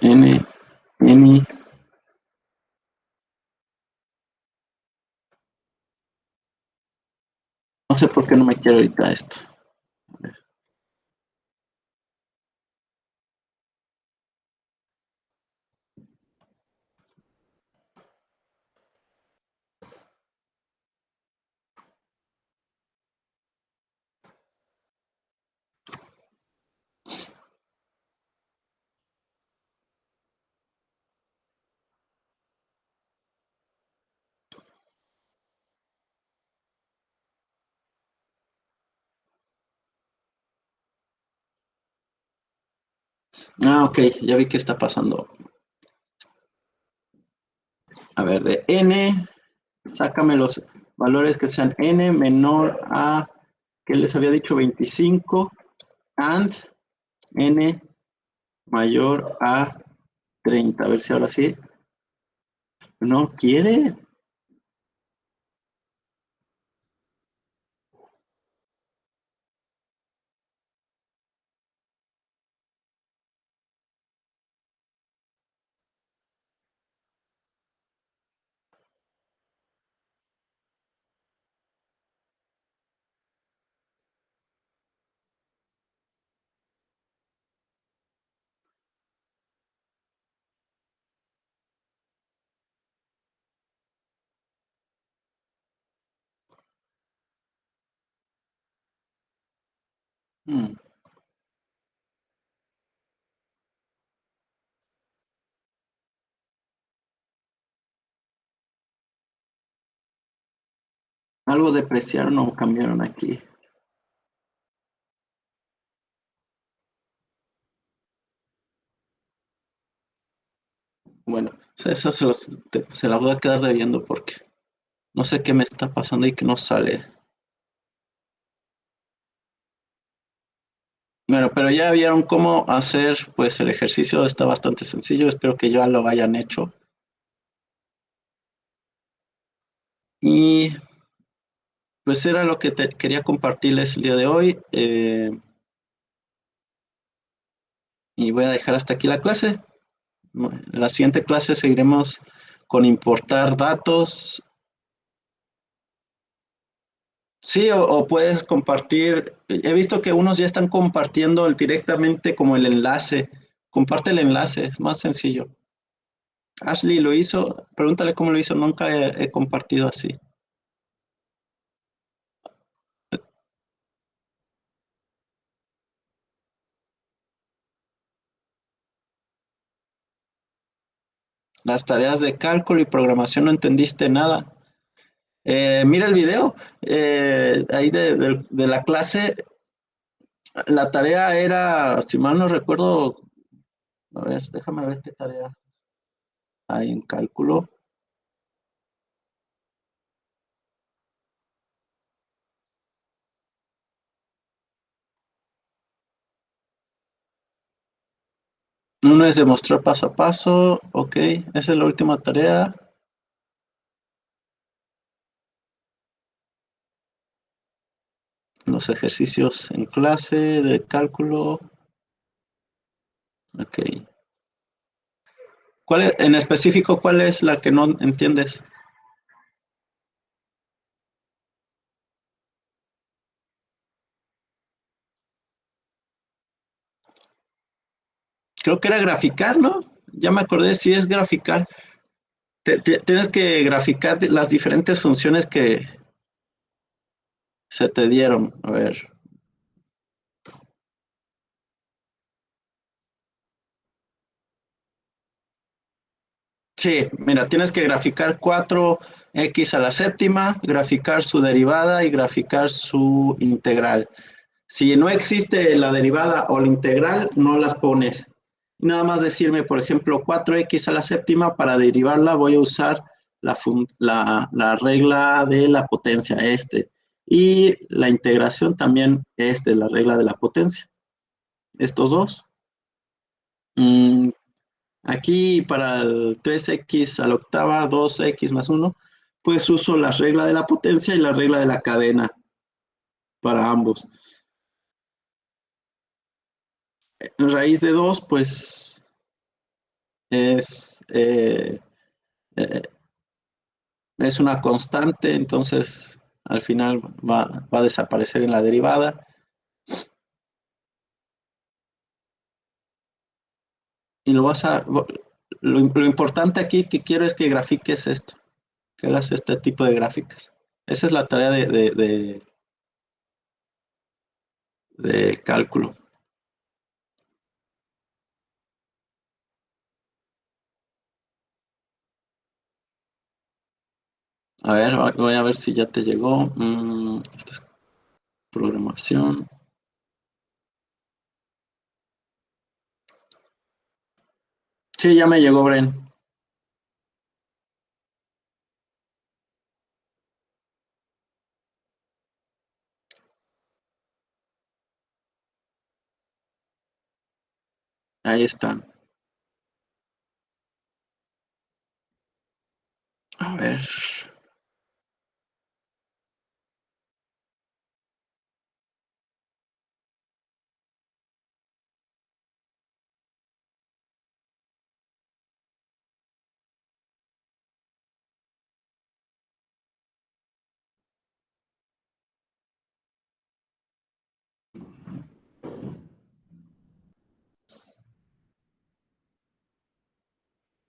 Speaker 1: N, N. No sé por qué no me quiere ahorita esto. A ver. Ah, ok, ya vi qué está pasando. A ver, de n, sácame los valores que sean n menor a, ¿qué les había dicho? 25, and n mayor a 30. A ver si ahora sí. No quiere. Hmm. Algo depreciaron o cambiaron aquí. Bueno, esa se la voy a quedar debiendo porque no sé qué me está pasando y que no sale. Bueno, pero ya vieron cómo hacer, pues el ejercicio está bastante sencillo. Espero que ya lo hayan hecho. Y pues era lo que quería compartirles el día de hoy. Y voy a dejar hasta aquí la clase. En la siguiente clase seguiremos con importar datos. Sí, o puedes compartir. He visto que unos ya están compartiendo directamente como el enlace. Comparte el enlace, es más sencillo. Ashley lo hizo, pregúntale cómo lo hizo, nunca he compartido así. Las tareas de cálculo y programación no entendiste nada. Mira el video, ahí de la clase, la tarea era, si mal no recuerdo, a ver, déjame ver qué tarea hay en cálculo. Uno es demostrar paso a paso, ok, esa es la última tarea. Los ejercicios en clase de cálculo, ok. ¿Cuál es, en específico, cuál es la que no entiendes? Creo que era graficar, ¿no? Ya me acordé, sí es graficar. Tienes que graficar las diferentes funciones que se te dieron. A ver. Sí, mira, tienes que graficar 4x a la séptima, graficar su derivada y graficar su integral. Si no existe la derivada o la integral, no las pones. Nada más decirme, por ejemplo, 4x a la séptima, para derivarla voy a usar la regla de la potencia, y la integración también la regla de la potencia, estos dos. Mm, Aquí para el 3x a la octava, 2x más 1, pues uso la regla de la potencia y la regla de la cadena para ambos. Raíz de 2, pues es, eh, eh, es una constante, entonces al final va a desaparecer en la derivada. Y lo importante aquí que quiero es que grafiques esto, que hagas este tipo de gráficas. Esa es la tarea de cálculo. A ver, voy a ver si ya te llegó. Esto es programación. Sí, ya me llegó, Bren. Ahí están. A ver.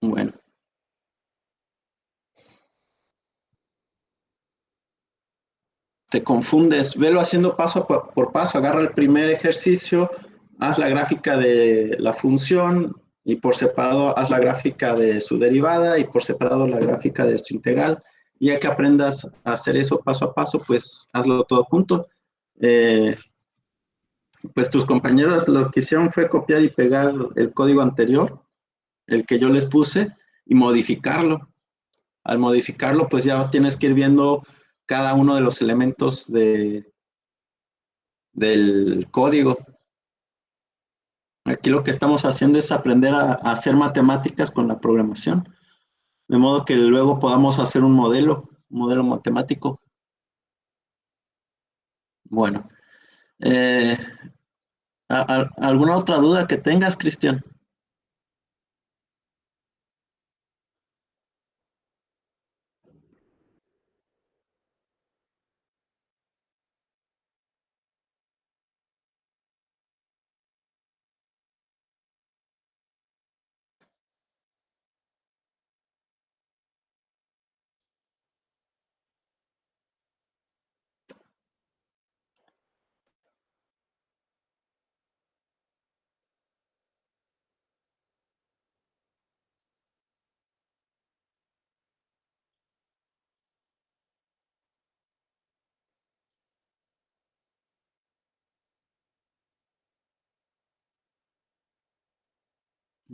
Speaker 1: Bueno, te confundes. Velo haciendo paso por paso. Agarra el primer ejercicio, haz la gráfica de la función y por separado haz la gráfica de su derivada y por separado la gráfica de su integral. Y ya que aprendas a hacer eso paso a paso, pues hazlo todo junto. Eh, pues tus compañeros lo que hicieron fue copiar y pegar el código anterior, el que yo les puse, y modificarlo. Al modificarlo, pues ya tienes que ir viendo cada uno de los elementos del código. Aquí lo que estamos haciendo es aprender a hacer matemáticas con la programación, de modo que luego podamos hacer un modelo matemático. Bueno, eh, ¿alguna otra duda que tengas, Cristian?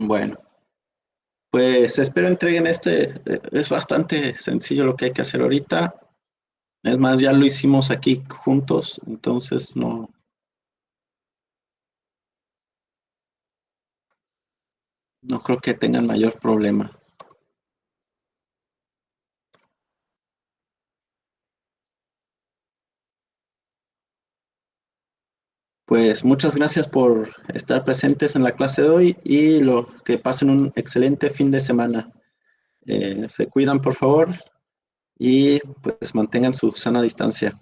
Speaker 1: Bueno, pues espero entreguen este. Es bastante sencillo lo que hay que hacer ahorita. Es más, ya lo hicimos aquí juntos, entonces no creo que tengan mayor problema. Pues muchas gracias por estar presentes en la clase de hoy y lo que pasen un excelente fin de semana. Se cuidan, por favor, y pues mantengan su sana distancia.